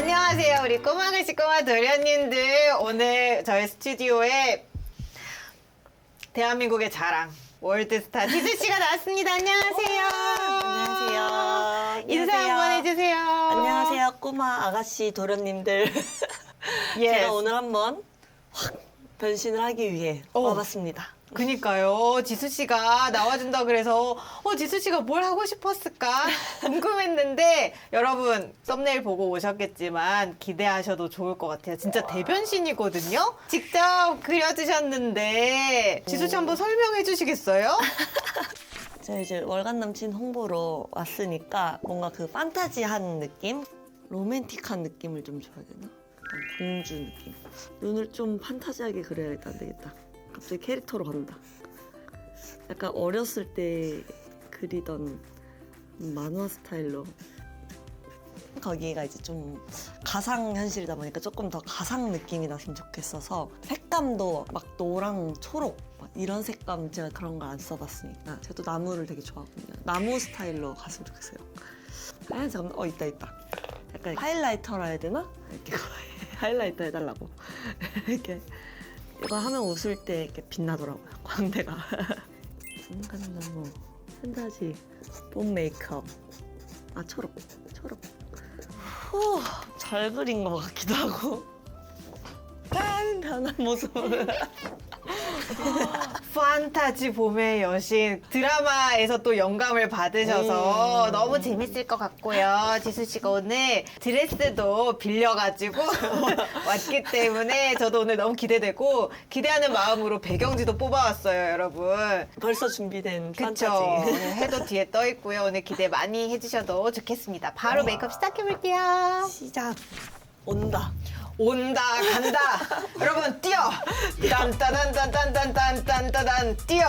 안녕하세요. 우리 꼬마글씨 꼬마 도련님들. 오늘 저희 스튜디오에 대한민국의 자랑 월드스타 지수씨가 나왔습니다. 안녕하세요. 안녕하세요. 인사 한번 해주세요. 안녕하세요. 꼬마 아가씨 도련님들. 제가 오늘 한번 확 변신을 하기 위해 와봤습니다. 그니까요. 지수씨가 나와준다 그래서 지수씨가 뭘 하고 싶었을까 궁금했는데 여러분 썸네일 보고 오셨겠지만 기대하셔도 좋을 것 같아요. 진짜 대변신이거든요. 직접 그려주셨는데 지수씨 한번 설명해 주시겠어요? 제가 이제 월간 남친 홍보로 왔으니까 뭔가 그 판타지한 느낌? 로맨틱한 느낌을 좀 줘야 되나? 약간 공주 느낌. 눈을 좀 판타지하게 그려야겠다. 안 되겠다. 갑자기 캐릭터로 간다. 약간 어렸을 때 그리던 만화 스타일로. 거기가 이제 좀 가상 현실이다 보니까 조금 더 가상 느낌이 났으면 좋겠어서 색감도 막 노랑 초록 막 이런 색감 제가 그런 걸 안 써봤으니까 제가 또 나무를 되게 좋아하거든요. 나무 스타일로 갔으면 좋겠어요. 아 잠깐만 있다. 약간 하이라이터라 해야 되나? 이렇게 하이라이터 해달라고 이렇게 이거 하면 웃을 때 이렇게 빛나더라고요, 광대가. 분간나무, 판타지, 봄 메이크업. 아, 초록. 잘 그린 것 같기도 하고. 변한 모습을. 판타지 봄의 여신 드라마에서 또 영감을 받으셔서 너무 재밌을 것 같고요. 지수씨가 오늘 드레스도 빌려가지고 왔기 때문에 저도 오늘 너무 기대되고 기대하는 마음으로 배경지도 뽑아왔어요, 여러분. 벌써 준비된 그쵸? 판타지. 해도 뒤에 떠 있고요. 오늘 기대 많이 해주셔도 좋겠습니다. 바로 메이크업 시작해볼게요. 시작. 온다. 간다. 여러분 뛰어. 딴따단딴딴딴딴딴따단 뛰어.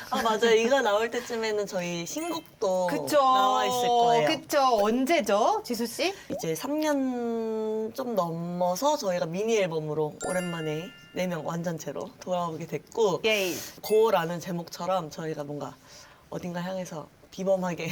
아 맞아요. 이거 나올 때쯤에는 저희 신곡도 그쵸. 나와 있을 거예요. 그쵸. 언제죠, 지수 씨? 이제 3년 좀 넘어서 저희가 미니 앨범으로 오랜만에 4명 완전체로 돌아오게 됐고 예이. 고라는 제목처럼 저희가 뭔가 어딘가 향해서 비범하게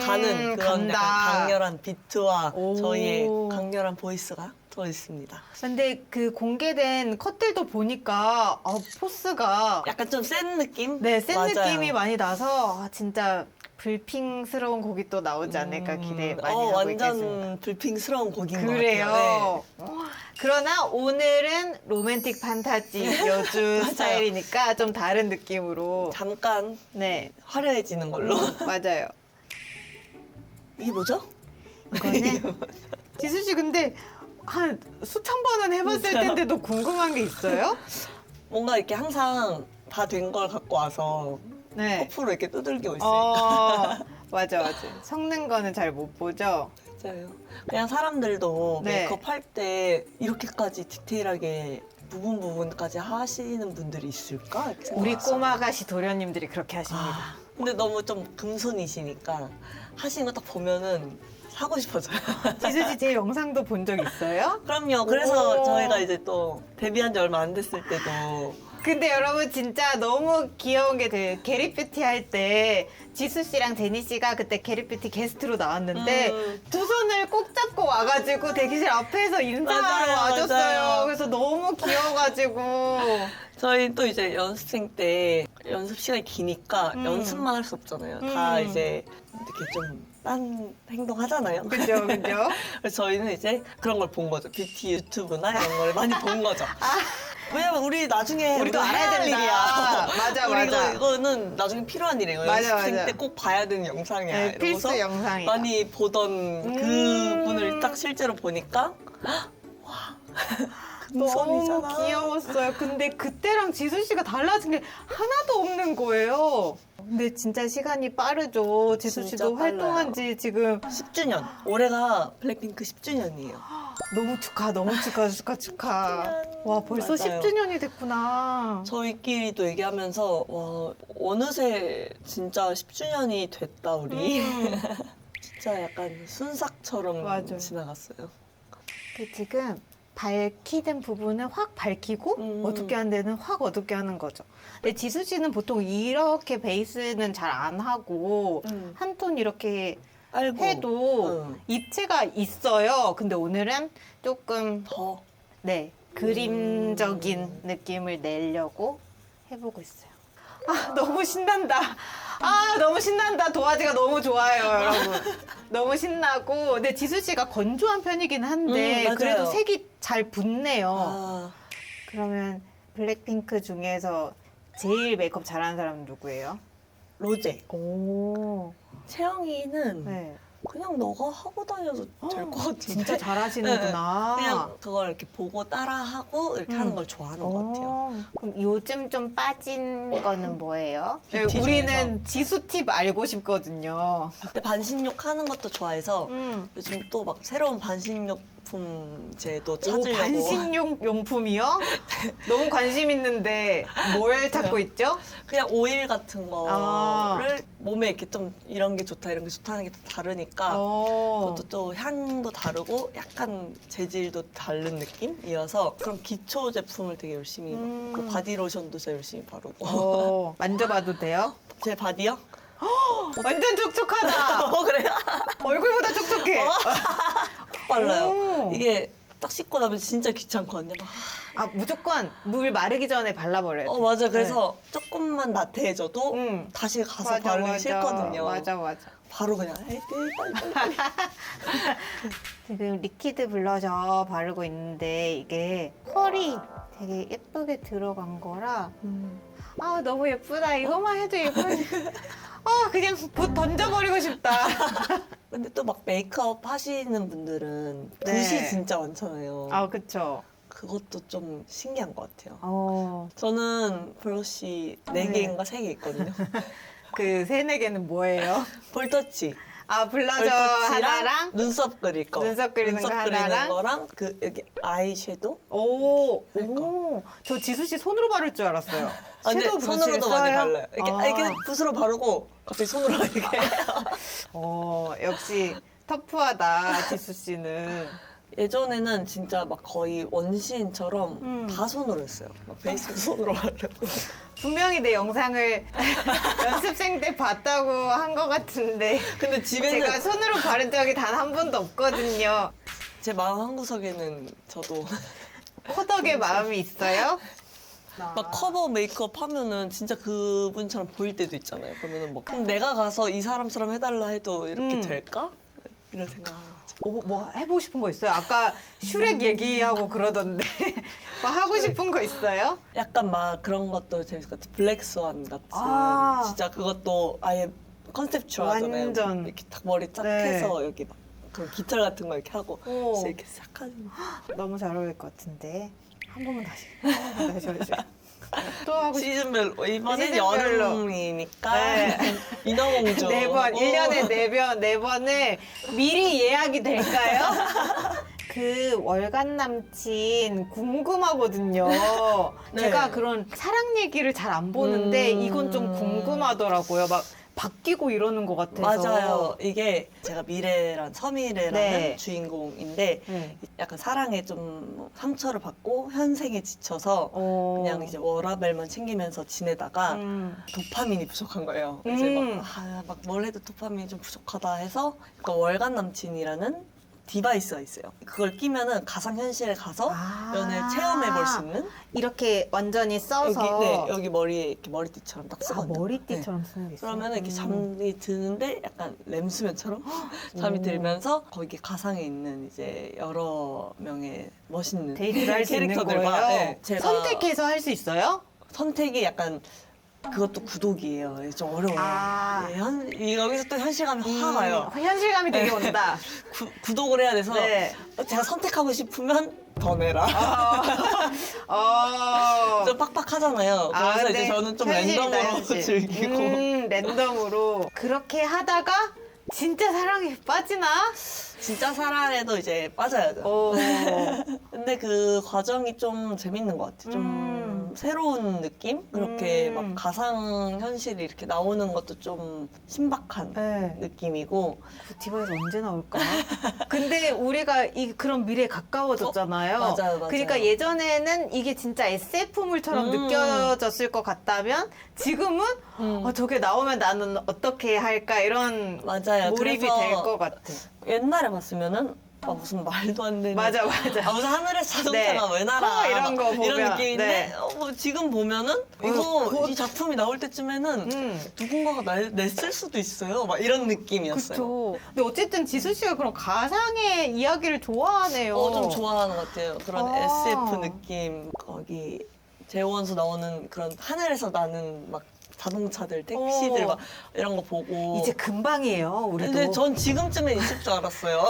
가는 그런 간다. 약간 강렬한 비트와 오. 저희의 강렬한 보이스가 들어있습니다. 근데 그 공개된 컷들도 보니까 포스가 약간 좀 센 느낌? 네, 센 맞아요. 느낌이 많이 나서 진짜 불핑스러운 곡이 또 나오지 않을까 기대 많이 하고 완전 있겠습니다. 불핑스러운 곡인 것 같아요. 그래요. 네. 그러나 오늘은 로맨틱 판타지 여주 스타일이니까 좀 다른 느낌으로 잠깐 네, 화려해지는 걸로. 맞아요. 이게 뭐죠? 이거는 지수 씨 근데 한 수천 번은 해봤을 텐데도 궁금한 게 있어요? 뭔가 이렇게 항상 다 된 걸 갖고 와서 네. 커프로 이렇게 두들기고 있으니까. 맞아. 섞는 거는 잘 못 보죠? 맞아요. 그냥 사람들도 네. 메이크업 할 때 이렇게까지 디테일하게 부분까지 하시는 분들이 있을까? 이렇게 우리 생각했어요. 꼬마가시 도련님들이 그렇게 하십니다. 아, 근데 너무 좀 금손이시니까 하시는 거 딱 보면은 사고 싶어져요. 지수 씨 제 영상도 본 적 있어요? 그럼요. 그래서 오. 저희가 이제 또 데뷔한 지 얼마 안 됐을 때도 근데 여러분 진짜 너무 귀여운 게 게리뷰티 할 때 지수 씨랑 제니 씨가 그때 게리뷰티 게스트로 나왔는데 두 손을 꼭 잡고 와가지고 대기실 앞에서 인사하러 맞아요, 와줬어요. 맞아요. 그래서 너무 귀여워가지고 저희 또 이제 연습생 때 연습 시간이 기니까 연습만 할 수 없잖아요. 다 이제 이렇게 좀 딴 행동 하잖아요. 그죠. 그래서 저희는 이제 그런 걸 본 거죠. 뷰티 유튜브나 이런 걸 많이 본 거죠. 왜냐면 우리 나중에 우리도 우리가 알아야 해야 할 된다. 일이야. 맞아. 이거는 나중에 필요한 일이에요. 맞아. 연습생 때 꼭 봐야 되는 영상이야. 네, 이러고서 필수 영상이다. 많이 보던 그분을 딱 실제로 보니까 와 너무 금손이잖아. 귀여웠어요. 근데 그때랑 지수 씨가 달라진 게 하나도 없는 거예요. 근데 진짜 시간이 빠르죠. 지수 진짜 씨도 빨라요. 활동한 지 지금 10주년. 올해가 블랙핑크 10주년이에요. 너무 축하. 와, 벌써 맞아요. 10주년이 됐구나. 저희끼리도 얘기하면서 와 어느새 진짜 10주년이 됐다 우리. 진짜 약간 순삭처럼 맞아요. 지나갔어요. 그 지금 밝히는 부분은 확 밝히고 어둡게 하는 데는 확 어둡게 하는 거죠. 근데 지수 씨는 보통 이렇게 베이스는 잘 안 하고 한 톤 이렇게 알고 해도 응. 입체가 있어요. 근데 오늘은 조금 더 네, 그림적인 느낌을 내려고 해보고 있어요. 아, 너무 신난다. 아, 너무 신난다. 도화지가 너무 좋아요, 여러분. 너무 신나고. 근데 지수 씨가 건조한 편이긴 한데, 맞아요. 그래도 색이 잘 붙네요. 아, 그러면 블랙핑크 중에서 제일 메이크업 잘하는 사람은 누구예요? 로제. 오, 채영이는 네. 그냥 너가 하고 다녀도 될 것 같은데. 진짜 잘하시는구나. 그냥 그걸 이렇게 보고 따라하고 이렇게 하는 걸 좋아하는 것 같아요. 그럼 요즘 좀 빠진 거는 뭐예요? 네, 뷰티 우리는 지수 팁 알고 싶거든요. 근데 반신욕 하는 것도 좋아해서 음. 요즘 또 막 새로운 반신욕품제도 오, 찾으려고. 반신욕 용품이요? 너무 관심 있는데 뭘 찾고 있죠? 그냥 오일 같은 거를 아. 몸에 이렇게 좀 이런 게 좋다 이런 게 좋다는 게 또 다르니까 어. 그것도 또 향도 다르고 약간 재질도 다른 느낌이어서 그런 기초 제품을 되게 열심히 그 바디로션도 진짜 열심히 바르고 만져봐도 돼요? 제 바디요? 완전 촉촉하다. 그래요? 얼굴보다 촉촉해. 발라요. 오. 이게 딱 씻고 나면 진짜 귀찮거든요. 아, 무조건 물 마르기 전에 발라버려야 돼. 맞아. 그래서 조금만 나태해져도 다시 가서 바르기 싫거든요. 맞아. 바로 그냥 빨리. 지금 리퀴드 블러셔 바르고 있는데 이게 펄이 되게 예쁘게 들어간 거라 아 너무 예쁘다. 이거만 해도 예쁘지. 아 그냥 붓 던져버리고 싶다. 근데 또 막 메이크업 하시는 분들은 네. 붓이 진짜 많잖아요. 아 그쵸. 그것도 좀 신기한 것 같아요. 저는 블러쉬 네. 4개인가 3개 있거든요. 그 세네 개는 뭐예요? 볼터치. 아 블러셔 볼터치랑 하나랑 눈썹 그릴 거. 눈썹 그리는 거 하나랑? 거랑 그 여기 아이섀도우. 저 지수 씨 손으로 바를 줄 알았어요. 근데 섀도우 브러쉬를 손으로도 많이 써요? 발라요. 이렇게 붓으로 바르고 갑자기 손으로 이렇게. 역시 터프하다 지수 씨는. 예전에는 진짜 막 거의 원시인처럼 다 손으로 했어요. 막 베이스도 손으로 바르고. 분명히 내 영상을 연습생 때 봤다고 한 것 같은데 근데 집에는 제가 손으로 바른 적이 단 한 번도 없거든요. 제 마음 한구석에는 저도 호덕의 마음이 있어요? 막 커버 메이크업 하면은 진짜 그분처럼 보일 때도 있잖아요. 그러면은 뭐 그럼 내가 가서 이 사람처럼 해달라 해도 이렇게 될까? 이런 생각하는 거죠. 뭐 해보고 싶은 거 있어요? 아까 슈렉 얘기하고 그러던데 뭐 하고 싶은 거 있어요? 약간 막 그런 것도 재밌을 것 같아요. 블랙스완 같은 아. 진짜 그것도 아예 컨셉추얼하잖아요. 완전. 이렇게 딱 머리 쫙 네. 해서 여기 막 그런 깃털 같은 거 이렇게 하고 오. 그래서 이렇게 싹 하는 거. 너무 잘 어울릴 것 같은데 한 번만 다시 해주세요. 또 하고 싶 시즌별로 이번엔 시즌별로. 여름이니까 네. 인어공주 4번, 1년에 4번을 미리 예약이 될까요? 그 월간 남친 궁금하거든요. 네. 제가 그런 사랑 얘기를 잘 안 보는데 이건 좀 궁금하더라고요. 막 바뀌고 이러는 것 같아서. 맞아요. 이게 제가 미래란 서미래라는 네. 주인공인데 네. 약간 사랑에 좀 상처를 받고 현생에 지쳐서 그냥 이제 워라벨만 챙기면서 지내다가 도파민이 부족한 거예요. 그래서 막 뭘 해도 도파민이 좀 부족하다 해서 그러니까 월간 남친이라는 디바이스가 있어요. 그걸 끼면은 가상 현실에 가서 연애를 체험해 볼 수 있는 이렇게 완전히 써서 여기 머리에 이렇게 머리띠처럼 딱 쓰거든요. 머리띠처럼 쓰는 게 있어요. 그러면 이렇게 잠이 드는데 약간 램수면처럼 잠이 들면서 거기 가상에 있는 이제 여러 명의 멋있는 데이트를 할 수 있는 캐릭터들과 거예요? 제가 선택해서 할 수 있어요? 선택이 약간 그것도 구독이에요. 좀 어려워요. 여기서 또 현실감이 확 와요. 현실감이 되게 온다. 구독을 해야 돼서 네. 제가 선택하고 싶으면 더 내라. 좀 빡빡하잖아요. 그래서 이제 네. 저는 좀 현실이다, 랜덤으로 현실. 즐기고. 랜덤으로. 그렇게 하다가 진짜 사랑에 빠지나? 진짜 사랑에도 이제 빠져야죠. 근데 그 과정이 좀 재밌는 것 같아요. 좀 좀 새로운 느낌? 그렇게 막 가상 현실이 이렇게 나오는 것도 좀 신박한 네. 느낌이고 구티바에서 언제 나올까? 근데 우리가 그런 미래에 가까워졌잖아요. 맞아요. 그러니까 예전에는 이게 진짜 SF물처럼 느껴졌을 것 같다면 지금은 저게 나오면 나는 어떻게 할까 이런 맞아요. 몰입이 그래서 될 것 같아. 옛날에 봤으면은 무슨 말도 안 되는 맞아. 무슨 하늘에서 자동차가 네. 왜 날아 이런 거 보면, 이런 느낌인데 네. 뭐 지금 보면은 이 작품이 나올 때쯤에는 누군가가 냈을 수도 있어요. 막 이런 느낌이었어요. 그렇죠. 근데 어쨌든 지수 씨가 그런 가상의 이야기를 좋아하네요. 좀 좋아하는 것 같아요. 그런 아. SF 느낌 거기 재원수 나오는 그런 하늘에서 나는 막 자동차들, 택시들 막 이런 거 보고 이제 금방이에요, 우리도. 근데 전 지금쯤에 있을 줄 알았어요.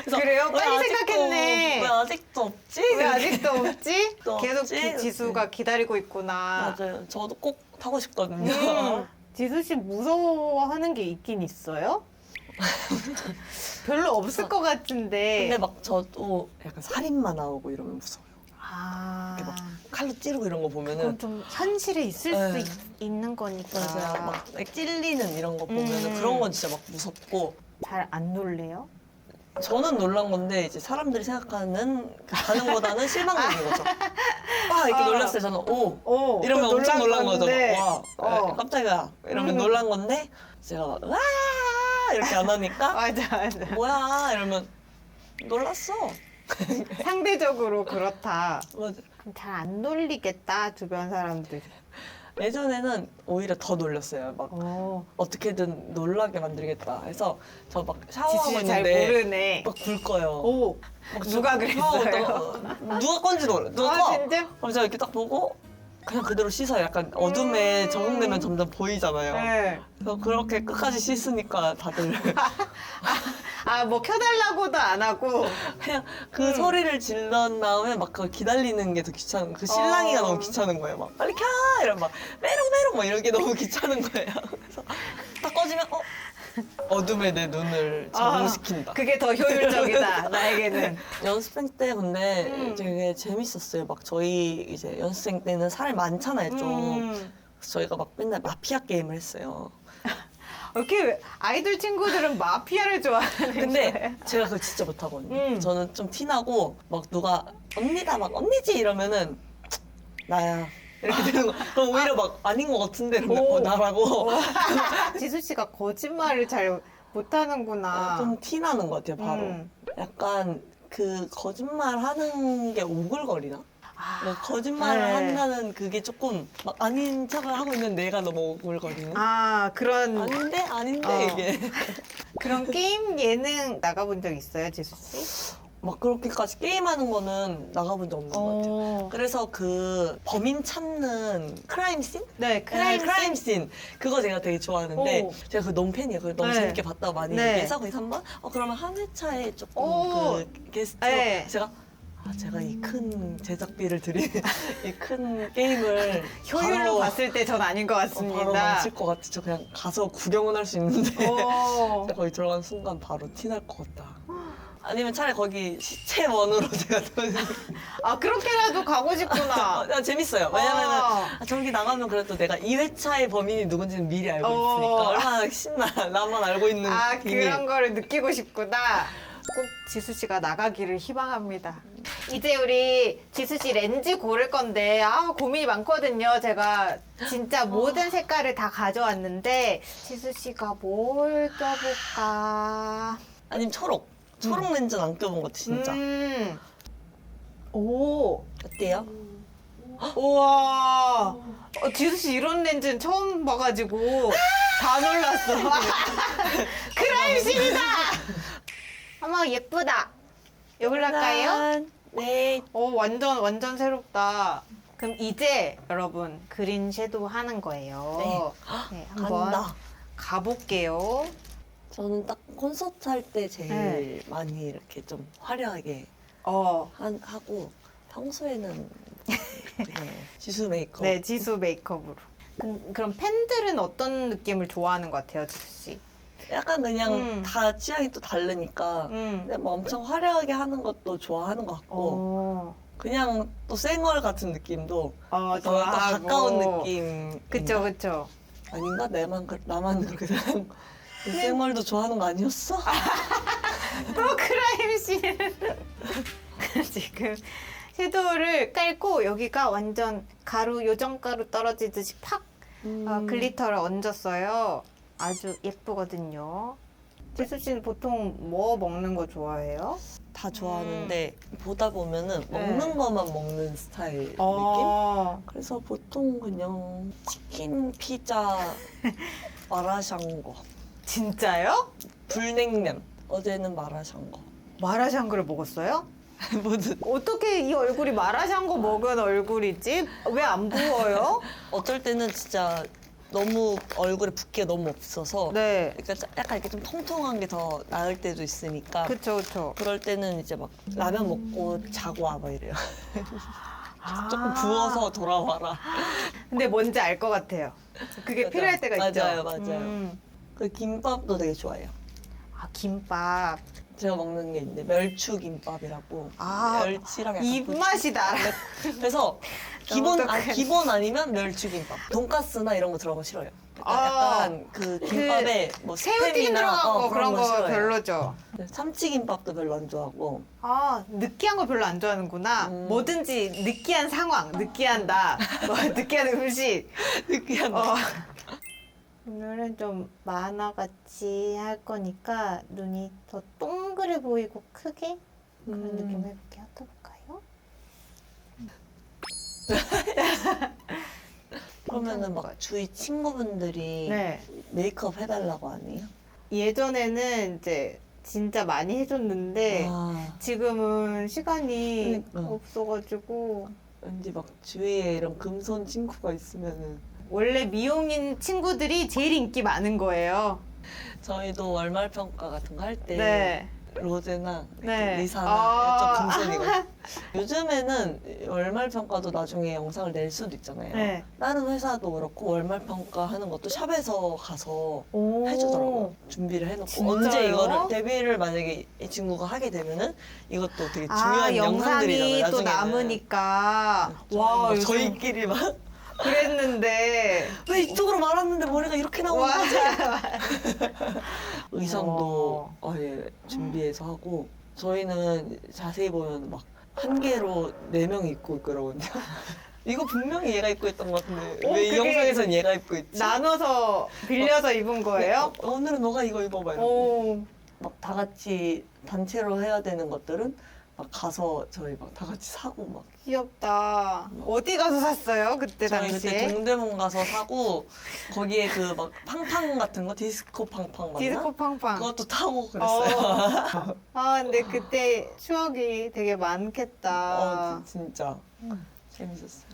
그래서 그래요? 왜 빨리 아직도- 생각했네. 왜 아직도 없지? 왜 아직도 없지? 또 계속 없지? 지수가 기다리고 있구나. 맞아요. 저도 꼭 타고 싶거든요. 지수 씨 무서워하는 게 있긴 있어요? 별로 없을 것 같은데. 근데 막 저도 약간 살인마 나오고 이러면 무서워요. 아, 이렇게 막 칼로 찌르고 이런 거 보면은 그건 좀 현실에 있을 네. 수 있는 거니까. 맞아요. 막 찔리는 이런 거 보면은 그런 건 진짜 막 무섭고 잘 안 놀래요? 저는 놀란 건데 이제 사람들이 생각하는 그 반응보다는 실망적인 거죠. 이렇게 놀랐어요. 저는 오, 이러면 또 엄청 놀란 거죠. 건데. 와, 깜짝이야. 이러면 놀란 건데 제가 막 와 이렇게 안 하니까 맞아. 뭐야 이러면 놀랐어. 상대적으로 그렇다. 맞아. 잘 안 놀리겠다, 주변 사람들. 예전에는 오히려 더 놀랐어요. 막 오, 어떻게든 놀라게 만들겠다 해서 저 막 지수 샤워하고 씨 잘 있는데 모르네. 막 불 거예요. 오, 막 누가 샤워하고 그랬어요? 있다가 누가 건지도 몰라. 누가 꺼. 진짜? 그럼 제가 이렇게 딱 보고 그냥 그대로 씻어요. 약간 어둠에 적응되면 점점 보이잖아요. 네. 그래서 그렇게 끝까지 씻으니까 다들 뭐 켜달라고도 안 하고. 그냥 그 소리를 질른 다음에 막 그걸 기다리는 게 더 귀찮은 그 실랑이가 너무 귀찮은 거예요. 막 빨리 켜! 이러면 막 메롱메롱 막 이런 게 너무 귀찮은 거예요. 그래서 딱 꺼지면 어둠에 내 눈을 적응시킨다. 그게 더 효율적이다, 나에게는. 연습생 때 근데 되게 재밌었어요. 막 저희 이제 연습생 때는 사람이 많잖아요, 좀. 그래서 저희가 막 맨날 마피아 게임을 했어요. 이렇게 아이돌 친구들은 마피아를 좋아하는 근데 거예요? 제가 그걸 진짜 못하거든요. 저는 좀 티나고 막 누가 언니다 막 언니지 이러면은 나야 이렇게 되는 거. 그럼 오히려 막 아닌 것 같은데 이러면 나라고 지수 씨가 거짓말을 잘 못하는구나. 좀 티나는 것 같아요. 바로 약간 그 거짓말 하는 게 오글거리나? 그러니까 거짓말을 네. 한다는 그게 조금 막 아닌 척을 하고 있는 내가 너무 오글거리는. 그런 아닌데 이게 그런 게임 예능 나가본 적 있어요, 지수 씨? 막 그렇게까지 게임하는 거는 나가본 적 없는 것 같아요. 그래서 그 범인 찾는 크라임 씬? 네, 크라임 씬. 그거 제가 되게 좋아하는데 오. 제가 그거 너무 팬이에요. 그걸 너무 네. 재밌게 봤다고 많이 네. 얘기해서 거기서 한번 그러면 한 회차에 조금 오. 그 게스트 네. 제가 이 큰 제작비를 들인 이 큰 게임을 효율로 바로 봤을 때 전 아닌 것 바로 같습니다. 망칠 것 같아. 저 그냥 가서 구경은 할 수 있는데 오. 제가 거기 들어간 순간 바로 티날 것 같다. 아니면 차라리 거기 시체원으로 제가 그렇게라도 가고 싶구나. 재밌어요. 왜냐면은 저기 나가면 그래도 내가 2회차의 범인이 누군지는 미리 알고 있으니까 얼마나 신나. 나만 알고 있는 비밀. 그런 거를 느끼고 싶구나. 꼭 지수 씨가 나가기를 희망합니다. 이제 우리 지수 씨 렌즈 고를 건데 고민이 많거든요. 제가 진짜 모든 색깔을 다 가져왔는데 지수 씨가 뭘 껴볼까? 아니면 초록 렌즈는 안 껴본 것 같아 진짜. 오, 어때요? 우와. 지수 씨 이런 렌즈는 처음 봐가지고 다 놀랐어. 크라임신이다. 어머 예쁘다. 이걸로 할까요? 짜잔. 네. 완전 새롭다. 그럼 이제 여러분 그린 섀도우 하는 거예요. 네, 한번 간다. 가볼게요. 저는 딱 콘서트 할 때 제일 네. 많이 이렇게 좀 화려하게 하고 평소에는 그냥 지수 메이크업. 네, 지수 메이크업으로. 그럼 팬들은 어떤 느낌을 좋아하는 것 같아요, 지수 씨? 약간 그냥 다 취향이 또 다르니까 근데 뭐 엄청 화려하게 하는 것도 좋아하는 것 같고 그냥 또 쌩얼 같은 느낌도 더 좋아하고. 가까운 느낌. 그쵸, 그쵸. 아닌가? 나만 그렇게 생각. 쌩얼도 좋아하는 거 아니었어? 또 크라임씬. 지금 섀도우를 깔고 여기가 완전 가루, 요정가루 떨어지듯이 팍 글리터를 얹었어요. 아주 예쁘거든요. 지수 씨는 보통 뭐 먹는 거 좋아해요? 다 좋아하는데 보다 보면은 먹는 것만 먹는 스타일 느낌? 그래서 보통 그냥 치킨, 피자, 마라샹궈, 진짜요? 불냉면. 어제는 마라샹궈. 마라샹궈를 먹었어요? 뭐든 어떻게 이 얼굴이 마라샹궈 먹은 얼굴이지? 왜 안 부어요? 어쩔 때는 진짜 너무 얼굴에 붓기가 너무 없어서 네. 그러니까 약간 이렇게 좀 통통한 게 더 나을 때도 있으니까 그쵸, 그쵸. 그럴 때는 이제 막 라면 먹고 자고 와 막 이래요. 조금 부어서 돌아와라. 근데 뭔지 알 것 같아요. 그게 맞아. 필요할 때가 있죠. 맞아요, 맞아요. 그 김밥도 되게 좋아해요. 김밥. 제가 먹는 게 있는데 멸추김밥이라고 아, 멸치랑 약간 입맛이 나. 그래서 어떡해. 기본 아니면 멸치김밥. 돈가스나 이런 거 들어가면 싫어요. 아, 약간 그 김밥에 뭐 새우튀김 스팸이나 들어간 거 그런 거 싫어요. 별로죠. 참치김밥도 별로 안 좋아하고 느끼한 거 별로 안 좋아하는구나. 뭐든지 느끼한 상황, 느끼한 나, 뭐 느끼한 음식. 느끼한 어. 거. 오늘은 좀 만화같이 할 거니까 눈이 더 동그래 보이고 크게 그런 느낌 해볼게요. 또 볼까요? 그러면은 막 주위 친구분들이 네. 메이크업 해달라고 하네요. 예전에는 이제 진짜 많이 해줬는데 지금은 시간이 그러니까. 없어가지고 왠지 막 주위에 이런 금손 친구가 있으면은 원래 미용인 친구들이 제일 인기 많은 거예요. 저희도 월말 평가 같은 거 할 때 네. 로제나 네. 리사나 좀 금손이거든요. 요즘에는 월말 평가도 나중에 영상을 낼 수도 있잖아요. 네. 다른 회사도 그렇고 월말 평가 하는 것도 샵에서 가서 오. 해주더라고요. 준비를 해놓고 진짜요? 언제 이거를 데뷔를 만약에 이 친구가 하게 되면은 이것도 되게 중요한 영상들이잖아요. 영상이 또 나중에는. 남으니까 와, 와 요즘 저희끼리만 그랬는데 왜 이쪽으로 말았는데 머리가 이렇게 나오는 와. 거지? 의상도 아예 준비해서 하고 저희는 자세히 보면 막 한 개로 4명이 입고 있거든요. 이거 분명히 얘가 입고 있던 것 같은데 왜 이 그게 영상에선 얘가 입고 있지? 나눠서 빌려서 입은 거예요? 오늘은 너가 이거 입어봐 이러고 오. 막 다 같이 단체로 해야 되는 것들은 막 가서 저희 막 다 같이 사고 막 귀엽다. 어디 가서 샀어요? 그때 저희 당시에? 그때 동대문 가서 사고 거기에 그 막 팡팡 같은 거 디스코 팡팡 맞나? 디스코 팡팡. 그것도 타고 그랬어요. 근데 그때 추억이 되게 많겠다. 진짜 재밌었어요.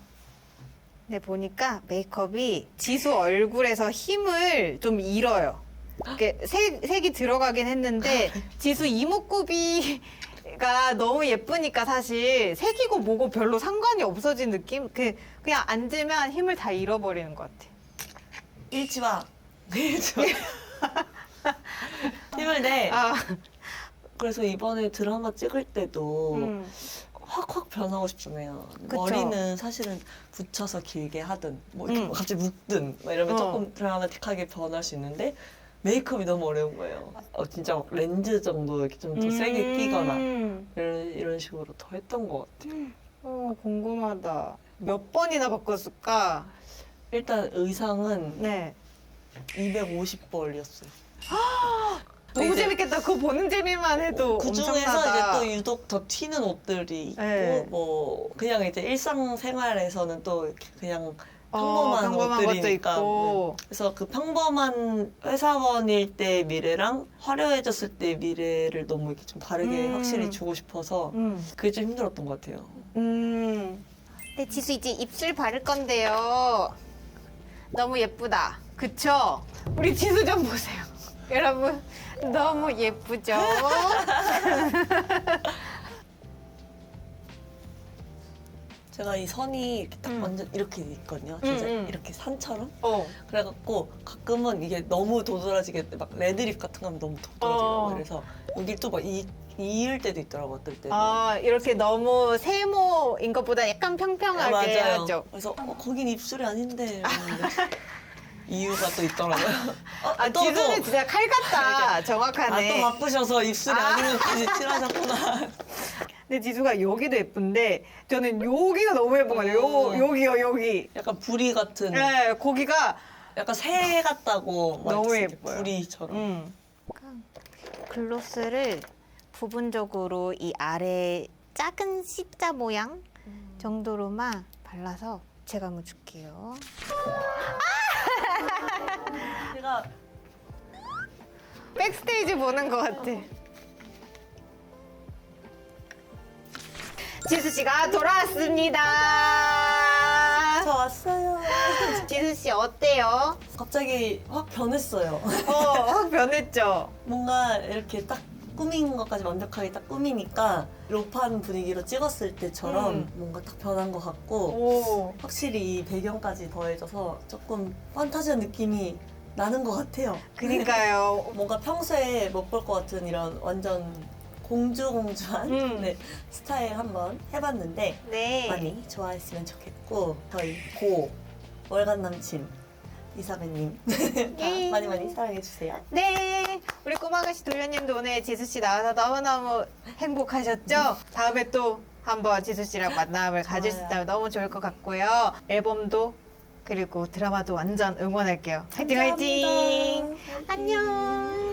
근데 보니까 메이크업이 지수 얼굴에서 힘을 좀 잃어요. 이렇게 색이 들어가긴 했는데 지수 이목구비가 너무 예쁘니까 사실 색이고 뭐고 별로 상관이 없어진 느낌? 그냥 앉으면 힘을 다 잃어버리는 것 같아. 잃지 마. 잃지 마. 힘을 내. 그래서 이번에 드라마 찍을 때도 확확 변하고 싶잖아요. 그쵸. 머리는 사실은 붙여서 길게 하든 뭐 이렇게 뭐 갑자기 묶든 막 이러면 조금 드라마틱하게 변할 수 있는데 메이크업이 너무 어려운 거예요. 진짜 막 렌즈 정도 이렇게 좀 더 세게 끼거나 이런 식으로 더 했던 것 같아요. 궁금하다. 몇 번이나 바꿨을까? 일단 의상은 네. 250벌이었어요. 너무 이제 재밌겠다. 그거 보는 재미만 해도 그 중에서 엄청나다. 이제 또 유독 더 튀는 옷들이 있고 네. 뭐 그냥 이제 일상생활에서는 또 이렇게 그냥 평범한 평범한 옷들이니까 것도 있고. 그래서 그 평범한 회사원일 때 미래랑 화려해졌을 때 미래를 너무 이렇게 좀 다르게 확실히 주고 싶어서 그게 좀 힘들었던 것 같아요. 네, 지수 이제 입술 바를 건데요. 너무 예쁘다. 그쵸? 우리 지수 좀 보세요. 여러분, 너무 예쁘죠? 제가 이 선이 이렇게 딱 완전 이렇게 있거든요. 진짜 이렇게 산처럼. 그래갖고 가끔은 이게 너무 도드라지게 막 레드립 같은 거 하면 너무 도드라지고 그래서 여기 또 막 이을 때도 있더라고 어떨 때는. 아, 이렇게 너무 세모인 것보다 약간 평평하게 맞아요. 하죠. 그래서 거긴 입술이 아닌데 이러는데 이유가 또 있더라고요. 지수는 진짜 칼 같다. 정확하네. 또 바쁘셔서 입술이 아닌 것까지 칠하셨구나. 근데 지수가 여기도 예쁜데 저는 여기가 너무 예쁜 거예요. 여기요, 여기. 약간 부리 같은. 네, 거기가 약간 새 같다고. 너무 이렇게 예뻐요. 부리처럼. 글로스를 부분적으로 이 아래 작은 C자 모양 정도로만 발라서 제가 한번 줄게요. 제가 백스테이지 보는 것 같아. 지수 씨가 돌아왔습니다. 저 왔어요. 지수 씨 어때요? 갑자기 확 변했어요. 확 변했죠? 뭔가 이렇게 딱 꾸민 것까지 완벽하게 딱 꾸미니까 로판 분위기로 찍었을 때처럼 뭔가 딱 변한 것 같고 오. 확실히 이 배경까지 더해져서 조금 판타지한 느낌이 나는 것 같아요. 그니까요. 뭔가 평소에 못 볼 것 같은 이런 완전 공주한 네, 스타일 한번 해봤는데 네. 많이 좋아했으면 좋겠고 저희 고 월간 남친 이사배님 예. 많이 많이 사랑해주세요. 네. 우리 꼬마가시 돌려님도 오늘 지수 씨 나와서 너무너무 행복하셨죠? 다음에 또 한번 지수 씨랑 만남을 가질 수 있다면 너무 좋을 것 같고요. 앨범도 그리고 드라마도 완전 응원할게요. 화이팅 화이팅! 감사합니다. 안녕!